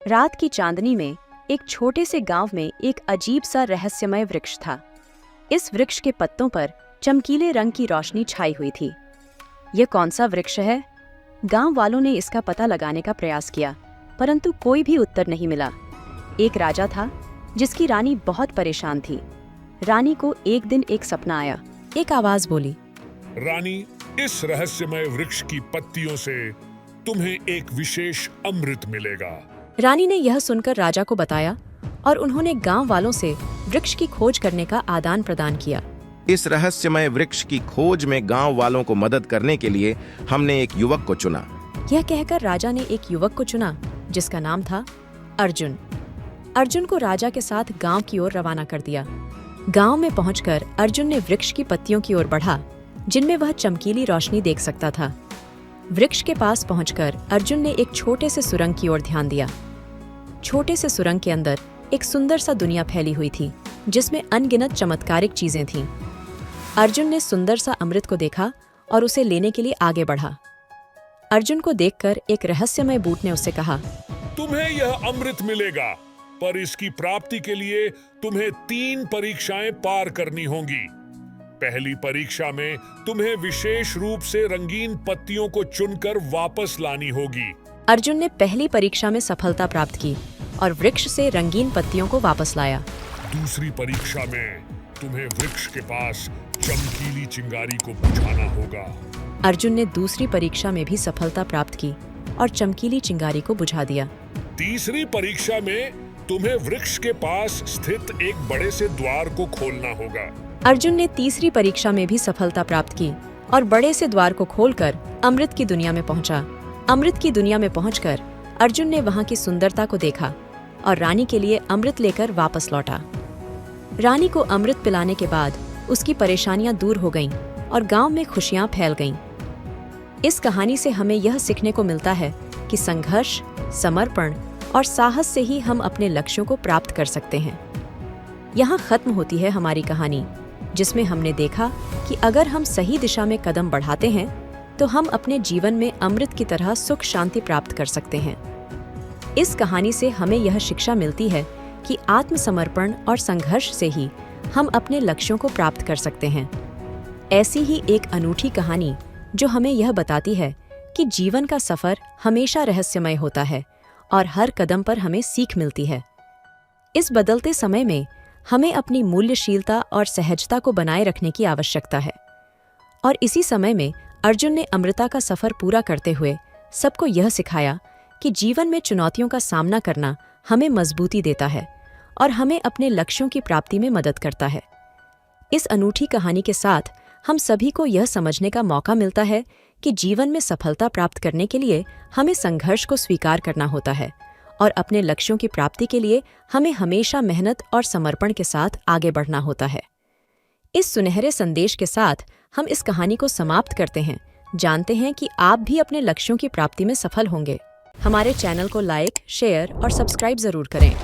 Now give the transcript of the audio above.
रात की चांदनी में एक छोटे से गांव में एक अजीब सा रहस्यमय वृक्ष था। इस वृक्ष के पत्तों पर चमकीले रंग की रोशनी छाई हुई थी। यह कौन सा वृक्ष है? गांव वालों ने इसका पता लगाने का प्रयास किया, परंतु कोई भी उत्तर नहीं मिला। एक राजा था जिसकी रानी बहुत परेशान थी। रानी को एक दिन एक सपना आया। एक आवाज बोली, रानी, इस रहस्यमय वृक्ष की पत्तियों से तुम्हें एक विशेष अमृत मिलेगा। रानी ने यह सुनकर राजा को बताया और उन्होंने गांव वालों से वृक्ष की खोज करने का आदान प्रदान किया। इस रहस्यमय वृक्ष की खोज में गांव वालों को मदद करने के लिए हमने एक युवक को चुना। यह कहकर राजा ने एक युवक को चुना जिसका नाम था अर्जुन। अर्जुन को राजा के साथ गांव की ओर रवाना कर दिया। गांव में पहुंचकर अर्जुन ने वृक्ष की पत्तियों की ओर बढ़ा जिनमें वह चमकीली रोशनी देख सकता था। वृक्ष के पास पहुंचकर अर्जुन ने एक छोटे से सुरंग की ओर ध्यान दिया। छोटे से सुरंग के अंदर एक सुंदर सा दुनिया फैली हुई थी जिसमें अनगिनत चमत्कारिक चीजें थीं। अर्जुन ने सुंदर सा अमृत को देखा और उसे लेने के लिए आगे बढ़ा। अर्जुन को देखकर एक रहस्यमय बूट ने उससे कहा, तुम्हें यह अमृत मिलेगा, पर इसकी प्राप्ति के लिए तुम्हें 3 परीक्षाएं पार करनी होंगी। पहली परीक्षा में तुम्हें विशेष रूप से रंगीन पत्तियों को चुनकर वापस लानी होगी। अर्जुन ने पहली परीक्षा में सफलता प्राप्त की और वृक्ष से रंगीन पत्तियों को वापस लाया। दूसरी परीक्षा में तुम्हें वृक्ष के पास चमकीली चिंगारी को बुझाना होगा। अर्जुन ने दूसरी परीक्षा में भी सफलता प्राप्त की और चमकीली चिंगारी को बुझा दिया। तीसरी परीक्षा में तुम्हें वृक्ष के पास स्थित एक बड़े से द्वार को खोलना होगा। अर्जुन ने तीसरी परीक्षा में भी सफलता प्राप्त की और बड़े से द्वार को खोलकर अमृत की दुनिया में पहुंचा। अमृत की दुनिया में पहुंचकर अर्जुन ने वहां की सुंदरता को देखा और रानी के लिए अमृत लेकर वापस लौटा। रानी को अमृत पिलाने के बाद उसकी परेशानियां दूर हो गईं और गांव में खुशियां फैल गईं। इस कहानी से हमें यह सीखने को मिलता है कि संघर्ष, समर्पण और साहस से ही हम अपने लक्ष्यों को प्राप्त कर सकते हैं। यहाँ खत्म होती है हमारी कहानी, जिसमें हमने देखा कि अगर हम सही दिशा में कदम बढ़ाते हैं तो हम अपने जीवन में अमृत की तरह सुख शांति प्राप्त कर सकते हैं। इस कहानी से हमें यह शिक्षा मिलती है कि आत्मसमर्पण और संघर्ष से ही हम अपने लक्ष्यों को प्राप्त कर सकते हैं। ऐसी ही एक अनूठी कहानी जो हमें यह बताती है कि जीवन का सफर हमेशा रहस्यमय होता है और हर कदम पर हमें सीख मिलती है। इस बदलते समय में हमें अपनी मूल्यशीलता और सहजता को बनाए रखने की आवश्यकता है। और इसी समय में अर्जुन ने अमृता का सफर पूरा करते हुए सबको यह सिखाया कि जीवन में चुनौतियों का सामना करना हमें मजबूती देता है और हमें अपने लक्ष्यों की प्राप्ति में मदद करता है। इस अनूठी कहानी के साथ हम सभी को यह समझने का मौका मिलता है कि जीवन में सफलता प्राप्त करने के लिए हमें संघर्ष को स्वीकार करना होता है और अपने लक्ष्यों की प्राप्ति के लिए हमें हमेशा मेहनत और समर्पण के साथ आगे बढ़ना होता है। इस सुनहरे संदेश के साथ हम इस कहानी को समाप्त करते हैं। जानते हैं कि आप भी अपने लक्ष्यों की प्राप्ति में सफल होंगे। हमारे चैनल को लाइक, शेयर और सब्सक्राइब जरूर करें।